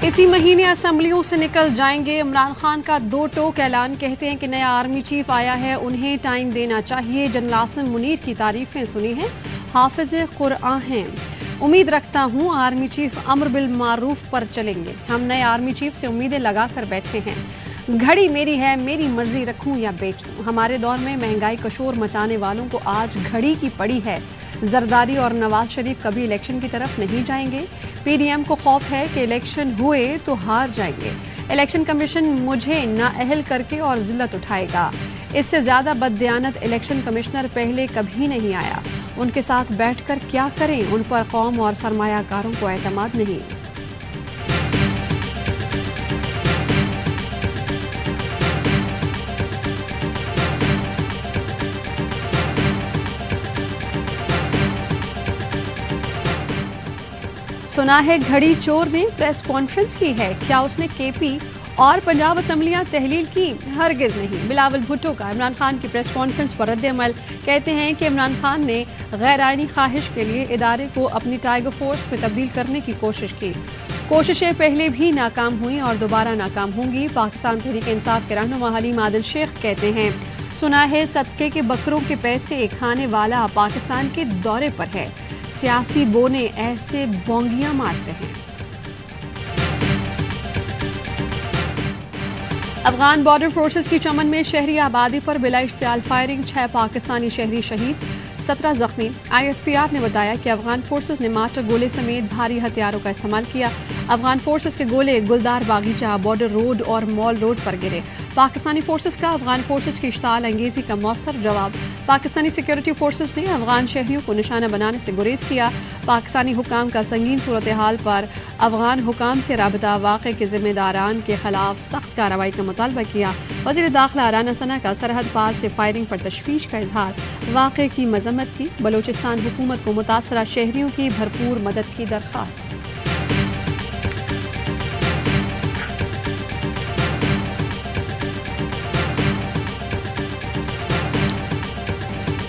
इसी महीने असेंबलियों से निकल जाएंगे। इमरान खान का दो टोक ऐलान, कहते हैं कि नया आर्मी चीफ आया है, उन्हें टाइम देना चाहिए। जनरल आसिम मुनीर की तारीफें सुनी हैं, हाफिज कुरान हैं। उम्मीद रखता हूं आर्मी चीफ अम्र बिल मारूफ पर चलेंगे। हम नए आर्मी चीफ से उम्मीदें लगाकर बैठे हैं। घड़ी मेरी है, मेरी मर्जी रखूं या बेच दूं। हमारे दौर में महंगाई का शोर मचाने वालों को आज घड़ी की पड़ी है। जरदारी और नवाज शरीफ कभी इलेक्शन की तरफ नहीं जाएंगे। पीडीएम को खौफ है कि इलेक्शन हुए तो हार जाएंगे। इलेक्शन कमीशन मुझे नाअहल करके और जिल्लत उठाएगा। इससे ज्यादा बददियानत इलेक्शन कमिश्नर पहले कभी नहीं आया। उनके साथ बैठकर क्या करें, उन पर कौम और सरमायाकारों को एतमाद नहीं। सुना है घड़ी चोर ने प्रेस कॉन्फ्रेंस की है, क्या उसने केपी और पंजाब असेंबलियां तहलील की? हरगिज नहीं। बिलावल भुट्टो का इमरान खान की प्रेस कॉन्फ्रेंस पर रद्द-ए-अमल, कहते हैं कि इमरान खान ने गैर आईनी ख्वाहिश के लिए इदारे को अपनी टाइगर फोर्स में तब्दील करने की कोशिश की। कोशिशें पहले भी नाकाम हुई और दोबारा नाकाम होंगी। पाकिस्तान तहरीक इंसाफ के रहनुमा हलीम आदिल शेख कहते हैं, सुना है सदके के बकरों के पैसे खाने वाला पाकिस्तान के दौरे पर है। सियासी बोने ऐसे बोंगियां मारते हैं। अफगान बॉर्डर फोर्सेस की चमन में शहरी आबादी पर बिला इश्तियाल फायरिंग, 6 पाकिस्तानी शहरी शहीद, 17 जख्मी। आईएसपीआर ने बताया कि अफगान फोर्सेस ने मार्टर, गोले समेत भारी हथियारों का इस्तेमाल किया। अफगान फोर्सेस के गोले गुलदार बागीचा, बॉर्डर रोड और मॉल रोड पर गिरे। पाकिस्तानी फोर्सेस का अफगान फोर्सेस की इश्ताल अंगेजी का मौसर जवाब। पाकिस्तानी सिक्योरिटी फोर्सेस ने अफगान शहरियों को निशाना बनाने से गुरेज किया। पाकिस्तानी हुकाम का संगीन सूरत हाल पर अफगान हुकाम से राबता, वाक़े के जिम्मेदारान के खिलाफ सख्त कार्रवाई का मुतालबा किया। वज़ीर दाखिला राना सना का सरहद पार से फायरिंग पर तशवीश का इजहार, वाक़े की मजम्मत की। बलोचिस्तान हुकूमत को मुतासरा शहरियों की भरपूर मदद की दरख्वास्त।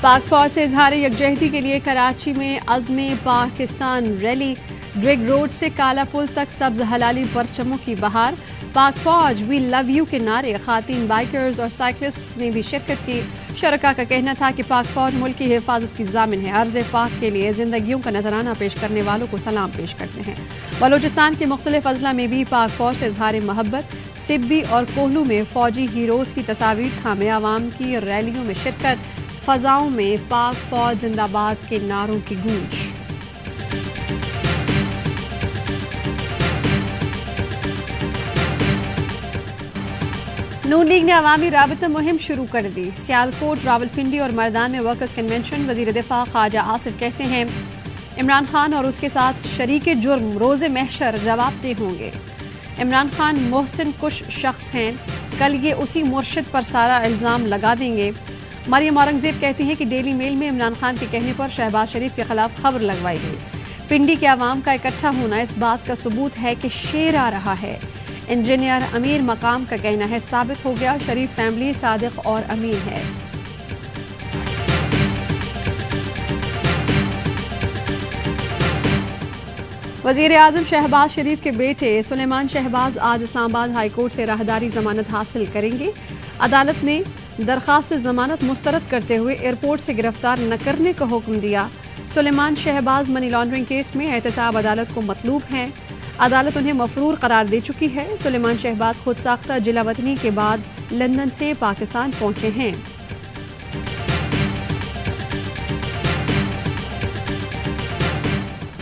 पाक फौज से इजहार यकजहती के लिए कराची में अज़्मे पाकिस्तान रैली, ड्रिग रोड से काला पुल तक सब्ज हलाली परचमों की बहार। पाक फौज वी लव यू के नारे, खातीन बाइकर्स और साइकिलिस्ट्स ने भी शिरकत की। शरका का कहना था कि पाक फौज मुल्क की हिफाजत की जामिन है। अर्ज़ पाक के लिए जिंदगियों का नजराना पेश करने वालों को सलाम पेश करते हैं। बलोचिस्तान के मुख्तलिफ अजला में भी पाक फौज से इजहार मोहब्बत। सिब्बी और कोहलू में फौजी हीरोज की तस्वीर थामे आवाम की रैलियों में शिरकत। फजाओं में पाक फौज जिंदाबाद के नारों की गूंज। नून लीग ने अवामी राबता मुहिम शुरू कर दी। सियालकोट, रावलपिंडी और मर्दान में वर्कर्स कन्वेंशन। वजीर दिफा ख्वाजा आसिफ कहते हैं, इमरान खान और उसके साथ शरीके जुर्म रोज़े महशर जवाबदेह होंगे। इमरान खान मोहसिन कुश शख्स हैं, कल ये उसी मुर्शिद पर सारा इल्ज़ाम लगा देंगे। मरियम औरंगजेब कहती हैं कि डेली मेल में इमरान खान के कहने पर शहबाज शरीफ के खिलाफ खबर लगवाई गई। पिंडी के अवाम का इकट्ठा होना इस बात का सबूत है कि शेर आ रहा है। इंजीनियर अमीर मकाम का कहना है, साबित हो गया शरीफ फैमिली सादिक और अमीर है। वजीर आजम शहबाज शरीफ के बेटे सुलेमान शहबाज आज इस्लामाबाद हाई कोर्ट से राहदारी जमानत हासिल करेंगे। अदालत ने दरखास्त जमानत मुस्तरद करते हुए एयरपोर्ट से गिरफ्तार न करने का हुक्म दिया। Suleman Shahbaz money laundering case में एहतसाब अदालत को मतलूब हैं। अदालत उन्हें मफरूर करार दे चुकी है। सुलेमान शहबाज खुद साख्ता जिला वतनी के बाद लंदन से पाकिस्तान पहुंचे हैं।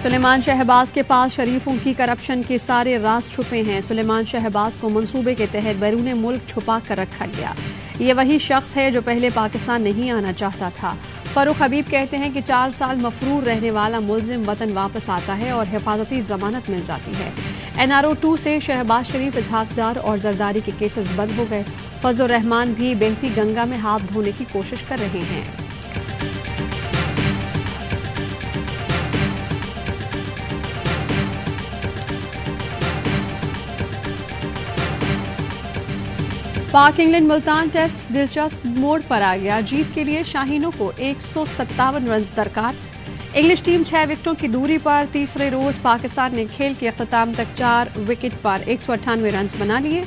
सुलेमान शहबाज के पास शरीफों की करप्शन के सारे राज छुपे हैं। सुलेमान शहबाज को मंसूबे के तहत बैरून मुल्क छुपा कर रखा गया। ये वही शख्स है जो पहले पाकिस्तान नहीं आना चाहता था। फरूख हबीब कहते हैं कि 4 साल मफरूर रहने वाला मुल्जिम वतन वापस आता है और हिफाजती जमानत मिल जाती है। NRO 2 से शहबाज शरीफ, इसहाक डार और जरदारी के केसेस बंद हो गए। फजलुर रहमान भी बहती गंगा में हाथ धोने की कोशिश कर रहे हैं। पाक इंग्लैंड मुल्तान टेस्ट दिलचस्प मोड़ पर आ गया। जीत के लिए शाहीनों को 157 रन दरकार। इंग्लिश टीम 6 विकेटों की दूरी पर तीसरे रोज पाकिस्तान ने खेल के अख्ताम तक 4 विकेट पर 198 रन बना लिए।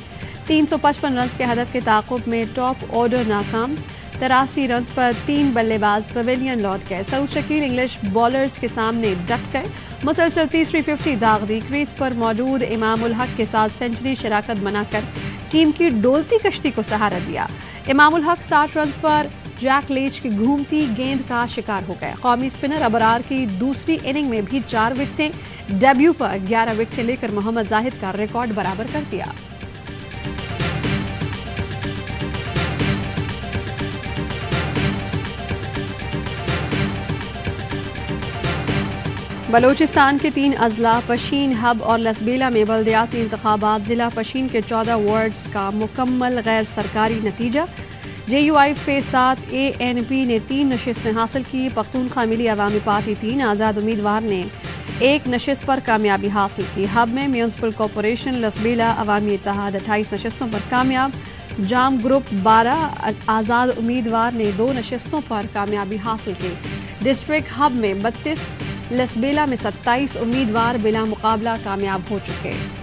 355 रन के हदफ के ताक़ुब में टॉप ऑर्डर नाकाम। 83 रन पर 3 बल्लेबाज पवेलियन लौट गए। सऊद शकील इंग्लिश बॉलर्स के सामने डट गए। मुसलसल तीसरी 50 दाग दी। क्रीज पर मौजूद इमाम उल हक के साथ सेंचुरी शराकत बनाकर टीम की डोलती कश्ती को सहारा दिया। इमाम उल हक 60 रन पर जैक लेच की घूमती गेंद का शिकार हो गए। कौमी स्पिनर अबरार की दूसरी इनिंग में भी 4 विकेटें। डेब्यू पर 11 विकेटें लेकर मोहम्मद जाहिद का रिकॉर्ड बराबर कर दिया। बलोचिस्तान के 3 अजला पशीन, हब और लसबेला में बल्दियाती इंतखाबात। जिला पशीन के 14 वार्ड्स का मुकम्मल गैर सरकारी नतीजा। JUI फेज 7 ANP ने 3 नशिस्तें हासिल की। पख्तूनख्वा मिली अवामी पार्टी 3 आज़ाद उम्मीदवार ने 1 नशिस्त पर कामयाबी हासिल की। हब में म्यूनसिपल कॉरपोरेशन लसबेला अवामी इत्तेहाद 28 नशिस्तों पर कामयाब। जाम ग्रुप 12 आज़ाद उम्मीदवार ने 2 नशिस्तों पर कामयाबी हासिल की। डिस्ट्रिक्ट हब में 32, लसबेला में 27 उम्मीदवार बिला मुकाबला कामयाब हो चुके।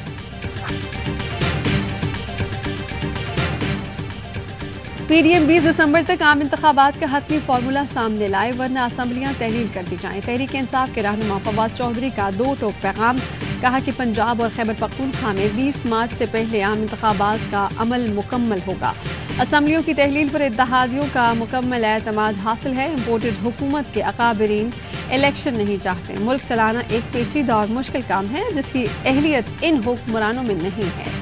PDM 20 दिसंबर तक आम इंतखाबात का हतमी फार्मूला सामने लाए, वरना असम्बलियां तहलील कर दी जाएं। तहरीक इंसाफ के रहनुमा फवाद चौधरी का 2 टोक पैगाम। कहा कि पंजाब और खैबर पख्तूनख्वा में 20 मार्च से पहले आम इंतखाबात का अमल मुकम्मल होगा। असम्बलियों की तहलील पर इत्तेहादियों का मुकम्मल एतमाद हासिल है। इम्पोर्टेड हुकूमत के अकाबरीन इलेक्शन नहीं चाहते। मुल्क चलाना एक पेचीदा और मुश्किल काम है जिसकी अहलियत इन हुक्मरानों में नहीं है।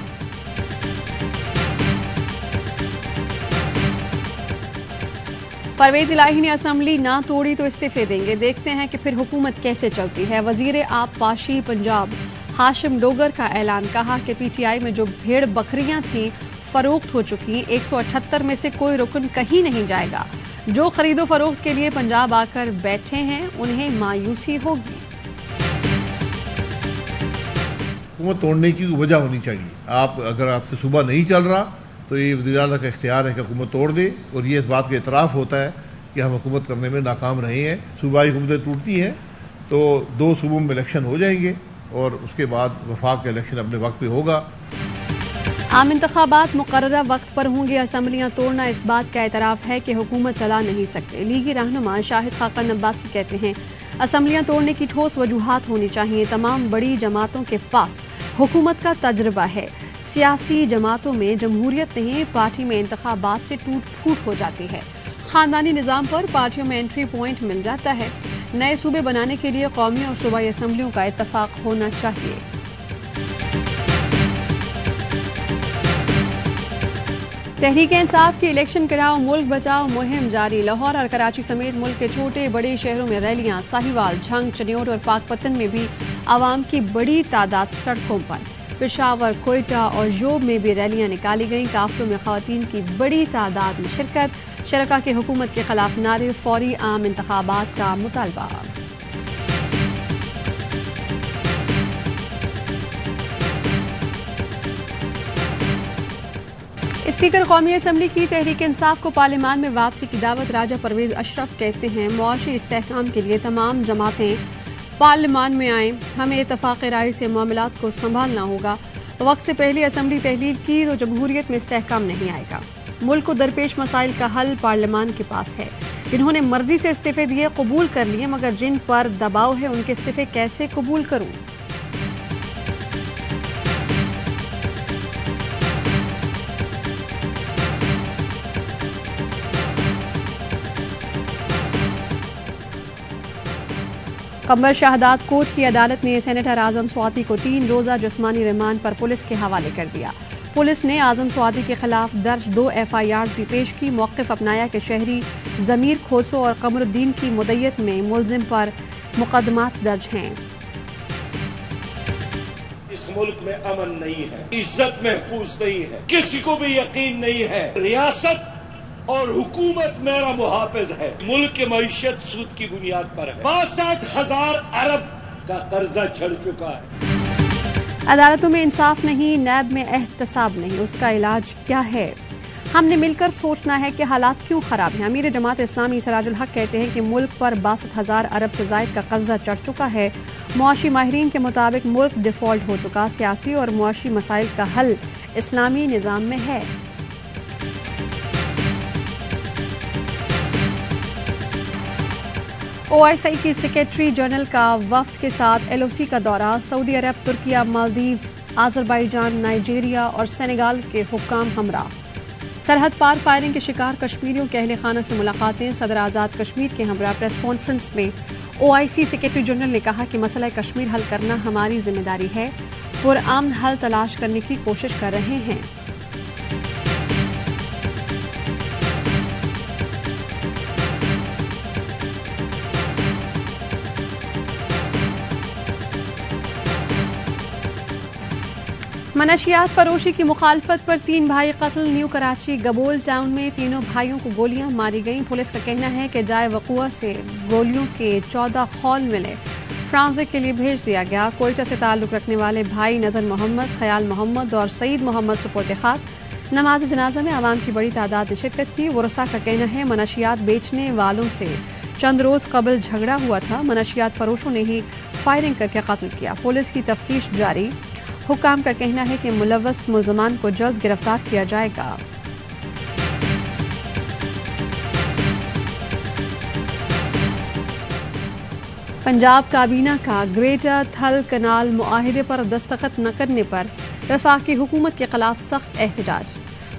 परवेज इलाही ने असम्बली ना तोड़ी तो इस्तीफे देंगे, देखते हैं कि फिर हुकूमत कैसे चलती है। वजीर आप पाशी पंजाब हाशिम डोगर का ऐलान। कहा कि PTI में जो भेड़ बकरियां थीं फरोख्त हो चुकी। 178 में से कोई रुकन कहीं नहीं जाएगा। जो खरीदो फरोख्त के लिए पंजाब आकर बैठे हैं उन्हें मायूसी होगी। हुकूमत तोड़ने की वजह होनी चाहिए। अगर आपसे सूबा नहीं चल रहा तो ये वज़ीर आला का इख्तियार है कि हुकूमत तोड़ दे, और ये इस बात का इतराफ़ होता है कि हम हुकूमत करने में नाकाम रहे हैं। सूबाई हुकूमतें टूटती हैं तो 2 सूबों में इलेक्शन हो जाएंगे और उसके बाद वफाक का इलेक्शन अपने वक्त पे होगा। आम इंतखाबात मुकर्ररा वक्त पर होंगे। असम्बलियां तोड़ना इस बात का एतराफ़ है कि हुकूमत चला नहीं सकते। लीगी रहनुमा शाहिद खाकन अब्बासी कहते हैं असम्बलियां तोड़ने की ठोस वजूहात होनी चाहिए। तमाम बड़ी जमातों के पास हुकूमत का तजर्बा है। सियासी जमातों में जमहूरियत नहीं, पार्टी में इंतखाबात से टूट फूट हो जाती है। खानदानी निज़ाम पर पार्टियों में एंट्री पॉइंट मिल जाता है। नए सूबे बनाने के लिए कौमी और सूबाई असम्बलियों का इत्तफाक होना चाहिए। तहरीक इंसाफ की इलेक्शन कराओ मुल्क बचाओ मुहिम जारी। लाहौर और कराची समेत मुल्क के छोटे बड़े शहरों में रैलियां। साहिवाल, झंग, चनियोट और पाकपतन में भी आवाम की बड़ी तादाद सड़कों पर। पेशावर, कोयटा और जोब में भी रैलियां निकाली गईं। काफिलों में खवातीन की बड़ी तादाद में शिरकत। शरका के हुकूमत के खिलाफ नारे, फौरी आम इंतखाबात का मुतालबा। स्पीकर कौमी असम्बली की तहरीक इंसाफ को पार्लियामान में वापसी की दावत। राजा परवेज अशरफ कहते हैं मुआशी इस्तेहकाम के लिए तमाम जमातें पार्लियामान में आएँ। हमें इत्तफाक राय से मामलात को संभालना होगा। वक्त से पहले असम्बली तहलील की तो जमहूरियत में इस्तेहकाम नहीं आएगा। मुल्क को दरपेश मसाइल का हल पार्लियामान के पास है। जिन्होंने मर्जी से इस्तीफे दिए कबूल कर लिए, मगर जिन पर दबाव है उनके इस्तीफे कैसे कबूल करूं। कमर शाहदाद कोर्ट की अदालत ने सेनेटर आजम स्वाति को 3 रोजा जिस्मानी रिमांड पर पुलिस के हवाले कर दिया। पुलिस ने आजम स्वाति के खिलाफ दर्ज 2 FIRs भी पेश की। मौक़िफ़ अपनाया कि शहरी ज़मीर खोसो और कमरुद्दीन की मुद्दत में मुलजिम पर मुकदमात दर्ज हैं। इस मुल्क में अमन नहीं है, इज्जत महफूज नहीं है, किसी को भी यकीन नहीं है। रियासत और हुकूमत मेरा मुहाफिज है। मुल्क की मईशत सूद की बुनियाद पर है। 62,000 अरब का कर्जा चढ़ चुका है। अदालतों में इंसाफ नहीं, नैब में एहतसाब नहीं, उसका इलाज क्या है? हमने मिलकर सोचना है कि हालात क्यों खराब हैं। अमीर जमात इस्लामी सिराजुल हक कहते हैं कि मुल्क पर 62,000 अरब से जायद का कर्जा चढ़ चुका है। मुआशी माहिरीन के मुताबिक मुल्क डिफॉल्ट हो चुका, सियासी और मुआशी मसाइल का हल इस्लामी निज़ाम में है। OIC की सेक्रेटरी जनरल का वफ्द के साथ LOC का दौरा। सऊदी अरब, तुर्किया, मालदीव, आज़रबाईजान, नाइजीरिया और सेनेगाल के हुक्काम हमरा। सरहद पार फायरिंग के शिकार कश्मीरियों के अहले खाना से मुलाकातें। सदर आज़ाद कश्मीर के हमरा। प्रेस कॉन्फ्रेंस में OIC सेक्रेटरी जनरल ने कहा कि मसला कश्मीर हल करना हमारी जिम्मेदारी है। पुरअमन हल तलाश करने की कोशिश कर रहे हैं। मनशियात फरोशी की मुखालफत पर 3 भाई कत्ल। न्यू कराची गबोल टाउन में तीनों भाइयों को गोलियां मारी गईं। पुलिस का कहना है कि जाए वक़ुआ से गोलियों के 14 खौल मिले, फ्रांसिक के लिए भेज दिया गया। कोयटा से ताल्लुक़ रखने वाले भाई नज़र मोहम्मद, ख्याल मोहम्मद और सईद मोहम्मद सुपुर्द खाक नमाज जनाजा में आवाम की बड़ी तादाद ने शिरकत की। वरसा का कहना है मनशियात बेचने वालों से चंद रोज़ कबल झगड़ा हुआ था। मनशियात फरोशों ने ही फायरिंग करके कत्ल किया। पुलिस की तफ्तीश जारी। हुकाम का कहना है कि मुलव्वस मुल्ज़मान को जल्द गिरफ्तार किया जाएगा। पंजाब काबीना का ग्रेटर थल कनाल मुआहिदे पर दस्तखत न करने पर वफाकी हुकूमत के खिलाफ सख्त एहतजाज।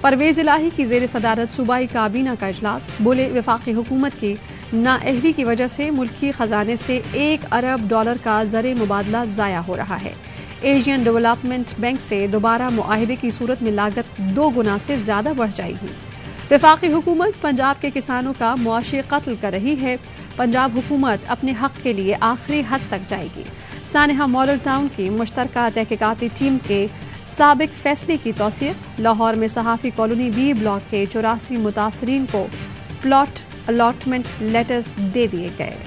परवेज इलाही की जेर सदारत सूबाई काबीना का इजलास। बोले वफाकी हुकूमत की नाअहली की वजह से मुल्की खजाने से $1 अरब का ज़र मुबादला ज़ाया हो रहा है। एशियन डेवलपमेंट बैंक से दोबारा मुआहिदे की सूरत में लागत 2 गुना से ज्यादा बढ़ जाएगी। वफाकी हुकूमत पंजाब के किसानों का मुआशी कत्ल कर रही है। पंजाब हुकूमत अपने हक के लिए आखिरी हद तक जाएगी। सानेहा मॉडल टाउन की मुश्तरका तहकीकाती टीम के साबिक फैसले की तौसीक। लाहौर में सहाफ़ी कॉलोनी B ब्लॉक के 84 मुतासरीन को प्लॉट अलॉटमेंट लेटर्स दे दिए गए।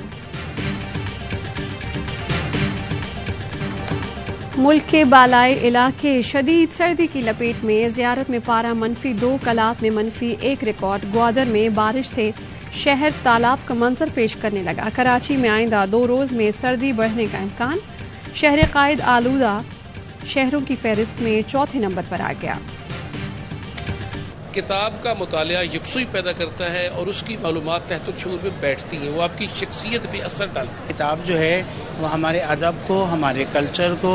मुल्क के बालाई इलाके शदीद सर्दी की लपेट में। ज़ियारत में पारा -2, कलात में -1 रिकॉर्ड। ग्वादर में बारिश से शहर तालाब का मंजर पेश करने लगा। कराची में आइंदा 2 रोज़ में सर्दी बढ़ने का इम्कान। शहर कायद आलूदा शहरों की फहरिस्त में 4थे नंबर पर आ गया। किताब का मुतालिया यकसुई पैदा करता है और उसकी मालूमात तहत शूर में बैठती हैं, वो आपकी शख्सियत पे असर डालती है। किताब जो है वो हमारे अदब को, हमारे कल्चर को,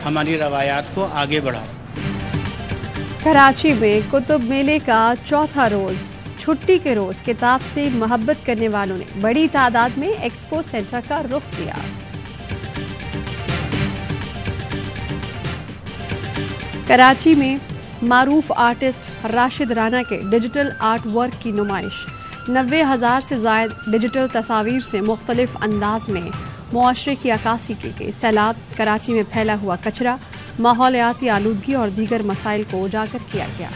हमारी रवायात को आगे बढ़ाती। कराची में कुतुब मेले का 4था रोज़। छुट्टी के रोज़ किताब से मोहब्बत करने वालों ने बड़ी तादाद में एक्सपो सेंटर का रुख किया। कराची में मारूफ आर्टिस्ट राशिद राना के डिजिटल आर्ट वर्क की नुमाइश। 90,000 से जायद डिजिटल तस्वीर से मुख्तलिफ अंदाज में मुआशरे की अक्कासी की गई। सैलाब, कराची में फैला हुआ कचरा, माहौलियाती आलूदगी और दीगर मसाइल को उजागर किया गया।